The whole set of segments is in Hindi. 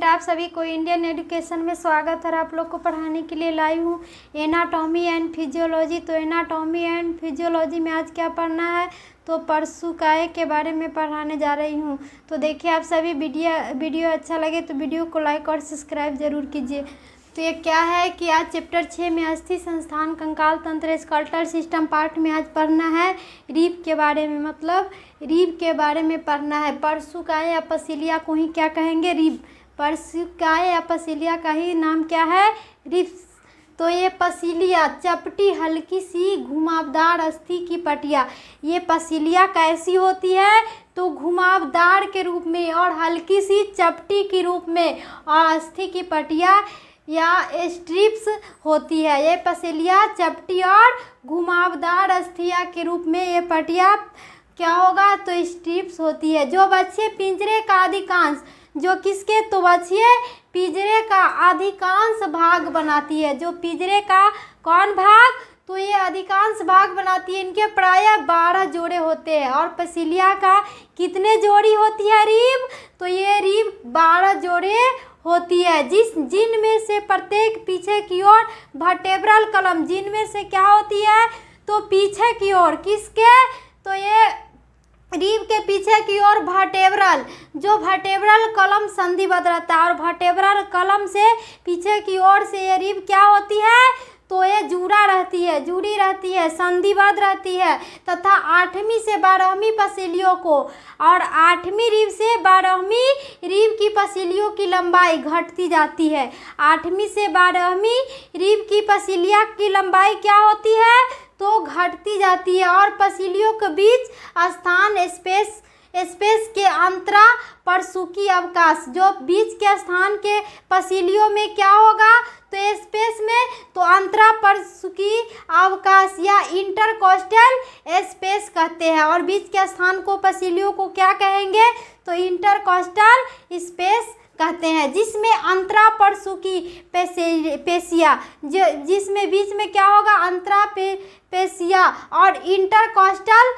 आप सभी को इंडियन एजुकेशन में स्वागत है। आप लोग को पढ़ाने के लिए लाई हूँ एनाटॉमी एंड फिजियोलॉजी। तो एनाटॉमी एंड फिजियोलॉजी में आज क्या पढ़ना है, तो परसुकाय के बारे में पढ़ाने जा रही हूँ। तो देखिए, आप सभी वीडियो अच्छा लगे तो वीडियो को लाइक और सब्सक्राइब जरूर कीजिए। तो ये क्या है कि आज चैप्टर 6 में अस्थि संस्थान, कंकाल तंत्र, स्केलेटल सिस्टम पार्ट में आज पढ़ना है रीब के बारे में, मतलब रीब के बारे में पढ़ना है। परसुकाय या पसीलिया को ही क्या कहेंगे, रीब। परसुकाय या पसीलिया का ही नाम क्या है, रिब्स। तो ये पसीलिया चपटी हल्की सी घुमावदार अस्थि की पटिया, ये पसीलिया कैसी होती है, तो घुमावदार के रूप में और हल्की सी चपटी के रूप में, और अस्थि की पटिया या स्ट्रिप्स होती है। ये पसीलिया चपटी और घुमावदार अस्थिया के रूप में ये पटिया क्या होगा, तो स्ट्रिप्स होती है। जो बच्चे पिंजरे का अधिकांश, जो किसके, तो बच्चे पिंजरे का अधिकांश भाग बनाती है। जो पिंजरे का कौन भाग, तो ये अधिकांश भाग बनाती है। इनके प्रायः 12 जोड़े होते हैं। और पसीलिया का कितने जोड़ी होती है रीब, तो ये रीब 12 जोड़े होती है, जिनमें से प्रत्येक पीछे की ओर वर्टेब्रल कॉलम, जिनमें से क्या होती है, तो पीछे की ओर किसके, तो ये रीब के पीछे की ओर वर्टेब्रल, जो वर्टेब्रल कॉलम संधिबद्ध रहता है। और वर्टेब्रल कॉलम से पीछे की ओर से ये रीब क्या होती है, तो ये जुड़ी रहती है, संधिबद्ध रहती है। तथा 8वीं से 12वीं पसीलियों को, और 8वीं रीब से 12वीं रीब की पसीलियों की लंबाई घटती जाती है। 8वीं से 12वीं रीब की पसीलिया की लंबाई क्या होती है, तो घटती जाती है। और पसीलियों के बीच स्थान स्पेस के अंतरा परसुकी अवकाश, जो बीच के स्थान के पसीलियों में क्या होगा, तो स्पेस में, तो अंतरा परसुकी अवकाश या इंटरकोस्टल स्पेस कहते हैं। और बीच के स्थान को पसीलियों को क्या कहेंगे, तो इंटरकोस्टल स्पेस कहते हैं। जिसमें अंतरा परसुकी पेशिया, जिसमें बीच में क्या होगा, अंतरा पेशिया, और इंटरकोस्टल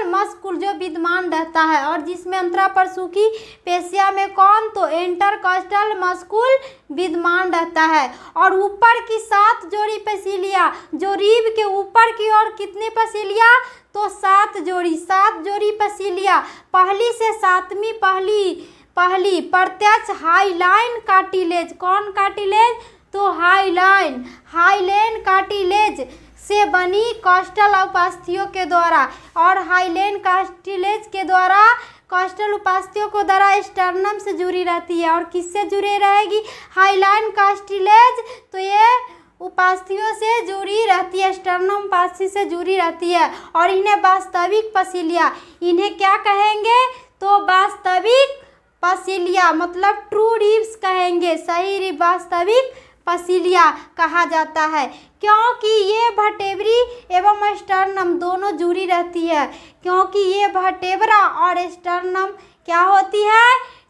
मस्कुल जो विद्यमान रहता है। और जिसमें अंतरा परसुकी पेशिया में कौन, तो इंटरकोस्टल मस्कुल विद्यमान रहता है। और ऊपर की 7 जोड़ी पसीलिया, जो रीब के ऊपर की ओर कितनी पसीलिया, तो 7 जोड़ी पसीलिया, पहली से 7वीं पहली प्रत्यक्ष हाईलाइन कार्टिलेज, कौन कार्टिलेज, तो हाईलाइन कार्टिलेज से बनी कॉस्टल उपास्थियों के द्वारा, और हाईलाइन कार्टिलेज के द्वारा कॉस्टल उपास्थियों को द्वारा स्टर्नम से जुड़ी रहती है। और किससे जुड़ी रहेगी, हाईलाइन कार्टिलेज, तो ये उपास्थियों से जुड़ी रहती है, स्टर्नम उपास्थि से जुड़ी रहती है। और इन्हें वास्तविक पसीलिया, इन्हें क्या कहेंगे, तो वास्तविक पसीलिया, मतलब ट्रू रिब्स कहेंगे, सही रिब, वास्तविक पसीलिया कहा जाता है। क्योंकि ये वर्टेब्री एवं स्टर्नम दोनों जुड़ी रहती है, क्योंकि ये वर्टेब्रा और स्टर्नम क्या होती है,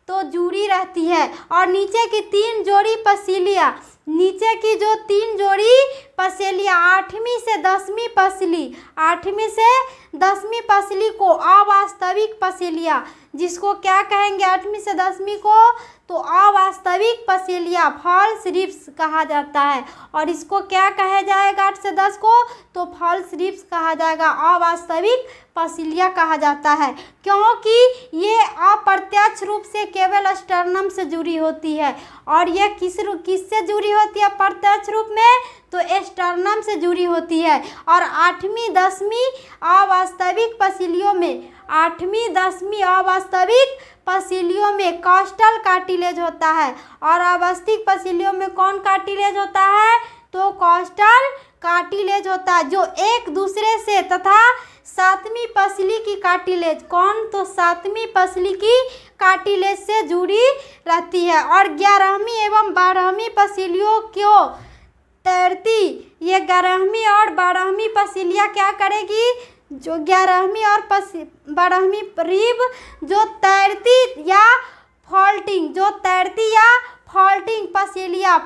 तो जुड़ी रहती है। और नीचे की 3 जोड़ी पसीलिया, नीचे की जो 3 जोड़ी पसीलिया, 8वीं से 10वीं पसली, 8वीं से 10वीं पसली को अवास्तविक पसीलिया, जिसको क्या कहेंगे, 8वीं से 10वीं को, तो अवास्तविक पसीलिया, फॉल्स रिब्स कहा जाता है। और इसको क्या कहा जाएगा, 8 से 10 को, तो फॉल्स रिब्स कहा जाएगा, अवास्तविक पसीलिया कहा जाता है। क्योंकि ये अप्रत्यक्ष रूप से केवल स्टर्नम से जुड़ी होती है। और ये किससे जुड़ी होती है, प्रत्यक्ष रूप में, तो स्टर्नम से जुड़ी होती है। और 8वीं 10वीं अवास्तविक पसीलियों में, 8वीं 10वीं अवास्तविक पसीलियों में कॉस्टल कार्टिलेज होता है। और अवास्तविक पसीलियों में कौन कार्टिलेज होता है, तो कॉस्टल कार्टिलेज होता है, जो एक दूसरे से, तथा 7वीं पसली की कार्टिलेज, कौन, तो 7वीं पसली की कार्टिलेज से जुड़ी रहती है। और 11वीं एवं 12वीं पसीलियों को तैरती, ये 11वीं और 12वीं पसीलिया क्या करेगी, जो 11वीं और 12वीं रीब जो तैरती या फॉल्टिंग पसीलिया,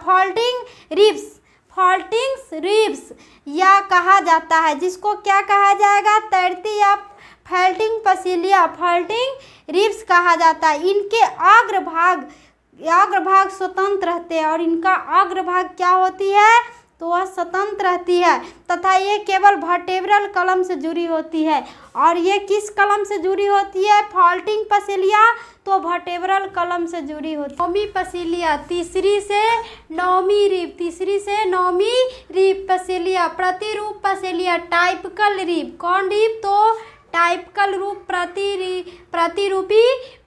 फॉल्टिंग्स रिब्स या कहा जाता है, जिसको क्या कहा जाएगा, तैरती या फैल्टिंग पसीलिया फैल्टिंग रिब्स कहा जाता है। इनके अग्रभाग स्वतंत्र रहते हैं और इनका अग्रभाग क्या होती है तो वह स्वतंत्र रहती है तथा ये केवल वर्टेब्रल कॉलम से जुड़ी होती है। और ये किस कॉलम से जुड़ी होती है फैल्टिंग पसीलिया तो वर्टेब्रल कॉलम से जुड़ी होती है। नौवीं पसीलिया तीसरी से नौवीं रिब पसीलिया प्रतिरूप पसीलिया टाइपिकल रिब कौन रिब तो टाइपिकल रूप प्रतिरूपी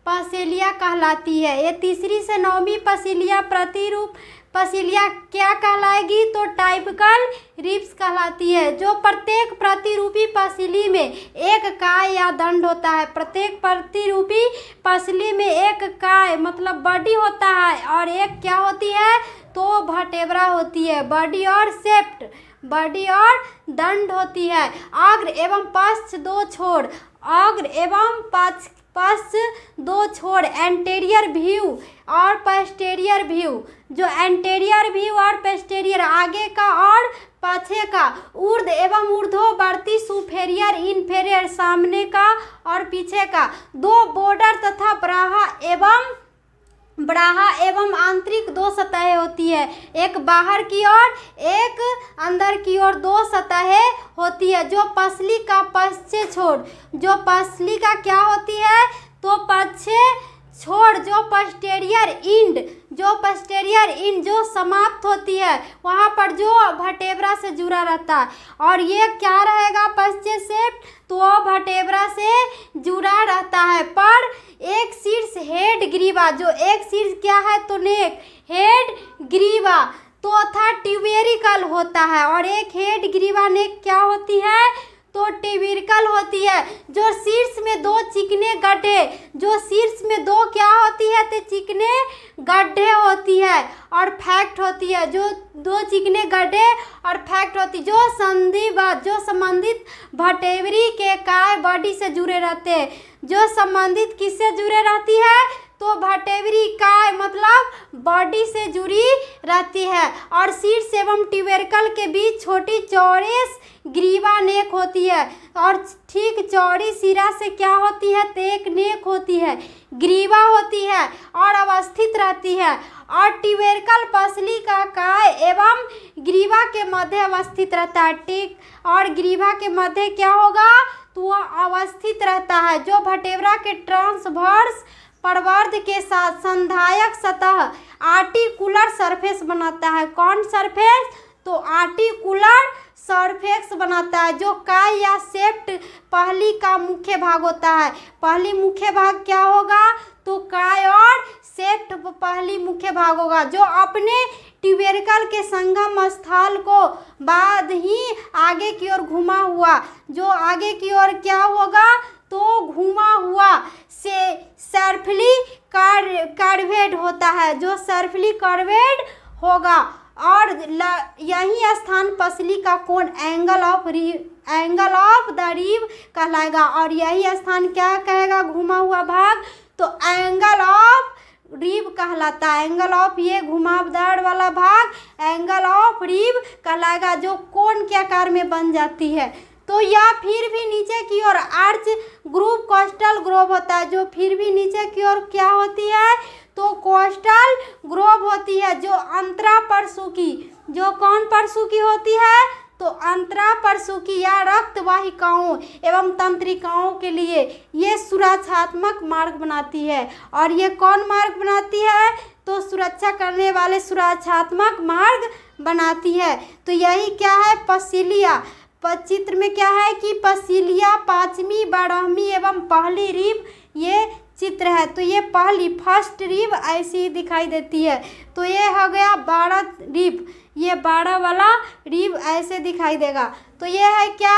पसीलिया कहलाती है। ये तीसरी से नौवीं पसीलिया प्रतिरूप पसीलिया क्या कहलाएगी तो टाइपिकल रिब्स कहलाती है। जो प्रत्येक प्रतिरूपी पसीली में एक काय या दंड होता है। प्रत्येक प्रतिरूपी पसीली में एक काय मतलब बॉडी होता है और एक क्या होती है तो वर्टेब्रा होती है। बॉडी और सेप्ट बॉडी और दंड होती है। अग्र एवं पश्च दो छोर अग्र एवं पश्च दो छोर एंटेरियर व्यू और पोस्टेरियर व्यू। जो एंटेरियर व्यू और पोस्टेरियर आगे का और पाछे का ऊर्ध्व एवं ऊर्ध्ववर्ती सुपेरियर इन्फेरियर सामने का और पीछे का दो बॉर्डर तथा ब्राहा एवं आंतरिक दो सतहें होती है। एक बाहर की ओर एक अंदर की ओर दो सतहें होती है। जो पसली का पश्चे छोर जो पसली का क्या होती है तो पश्चे छोड़ जो पोस्टेरियर इंड जो समाप्त होती है वहाँ पर जो वर्टेब्रा से जुड़ा रहता है। और ये क्या रहेगा पश्चे सेप्ट तो वर्टेब्रा से जुड़ा रहता है। पर एक शीर्ष हेड ग्रीवा जो एक शीर्ष क्या है तो नेक हेड ग्रीवा तो था ट्यूबेरिकल होता है और एक हेड ग्रीवा नेक क्या होती है तो ट्यूबेरिकल होती है। जो शीर्ष में दो चिकने गड्ढे जो शीर्ष में दो क्या होती है तो चिकने गड्ढे होती है और फैक्ट होती है। जो दो चिकने गड्ढे और फैक्ट होती जो संबंधित वर्टेब्री के काय बॉडी से जुड़े रहते हैं। जो संबंधित किससे जुड़े रहती है तो वर्टेब्री काय मतलब बॉडी से जुड़ी रहती है। और शीर्ष एवं ट्यूबेरिकल के बीच छोटी चौड़ी ग्रीवा नेक होती है और ठीक चौड़ी सिरा से क्या होती है तो एक नेक होती है ग्रीवा होती है और अवस्थित रहती है। और ट्यूबेरिकल पसली का काय एवं ग्रीवा के मध्य अवस्थित रहता है। ठीक और ग्रीवा के मध्य क्या होगा तो वह अवस्थित रहता है। जो वर्टेब्रा के ट्रांसवर्स प्रवर्ध के साथ संधायक सतह आर्टिकुलर सरफेस बनाता है। कौन सरफेस तो आर्टिकुलर सरफेस बनाता है। जो काय या सेप्ट पहली का मुख्य भाग होता है। पहली मुख्य भाग क्या होगा तो काय और सेप्ट पहली मुख्य भाग होगा। जो अपने ट्यूबेरिकल के संगम स्थल को बाद ही आगे की ओर घुमा हुआ जो आगे की ओर क्या होगा तो घुमा हुआ से सर्फली कर्वेड होता है। जो सर्फली कर्वेड होगा और यही स्थान पसली का कोण एंगल ऑफ द रिब कहलाएगा। और यही स्थान क्या कहेगा घुमा हुआ भाग तो एंगल ऑफ रिब कहलाता है। एंगल ऑफ ये घुमावदार वाला भाग एंगल ऑफ रिब कहलाएगा जो कोण के आकार में बन जाती है। तो यह फिर भी नीचे की ओर आर्च ग्रूव कोस्टल ग्रोव होता है। जो फिर भी नीचे की ओर क्या होती है तो कोस्टल ग्रोव होती है। जो अंतरा परसुकी जो कौन परसुकी होती है तो अंतरा परसुकी या रक्त वाहिकाओं एवं तंत्रिकाओं के लिए ये सुरक्षात्मक मार्ग बनाती है। और ये कौन मार्ग बनाती है तो सुरक्षा करने वाले सुरक्षात्मक मार्ग बनाती है। तो यही क्या है पसीलिया चित्र में क्या है कि पसीलिया पांचवी बारहवीं एवं पहली रिब ये चित्र है। तो ये पहली फर्स्ट रिब ऐसी दिखाई देती है। तो ये हो गया 12 रिब ये 12 वाला रिब ऐसे दिखाई देगा। तो ये है क्या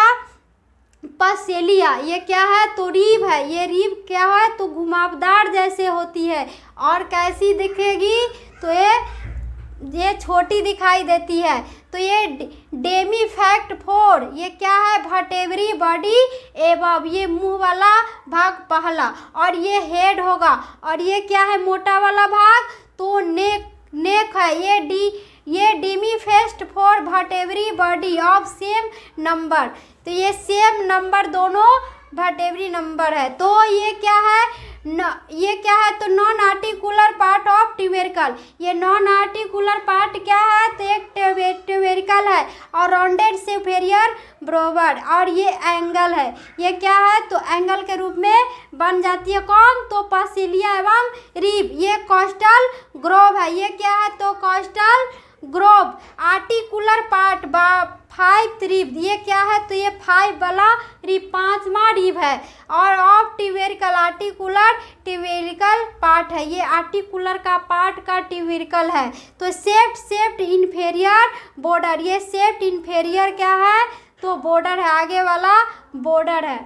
पसीलिया ये क्या है तो रिब है। ये रिब क्या है तो घुमावदार जैसे होती है और कैसी दिखेगी तो ये छोटी दिखाई देती है। तो ये डेमी फैक्ट 4 ये क्या है वर्टेब्री बॉडी एवं ये मुंह वाला भाग पहला और ये हेड होगा। और ये क्या है मोटा वाला भाग तो नेक है। ये demi facet 4 vertebrae body of same number. तो ये सेम नंबर दोनों वर्टेब्री नंबर है। तो ये क्या है ये क्या है तो नॉन आर्टिकुलर पार्ट ऑफ ट्यूबेरिकल। ये नॉन आर्टिकुलर पार्ट क्या है तो एक ट्यूबेरिकल है और राउंडेड सुपेरियर ब्रोबड। और ये एंगल है, ये क्या है तो एंगल के रूप में बन जाती है कौन तो पासिलिया एवं रिब। ये कॉस्टल ग्रोव है, ये क्या है तो costal groove. Articular part 5 rib, ये क्या है तो ये 5 वाला रिब 5वां रिब है। और ऑफ ट्यूबेरिकल आर्टिकुलर ट्यूबेरिकल पार्ट है, ये आर्टिकुलर का पार्ट का ट्यूबेरिकल है। तो सेप्ट इन्फेरियर बॉर्डर, ये सेप्ट इन्फेरियर क्या है तो बॉर्डर है, आगे वाला बॉर्डर है।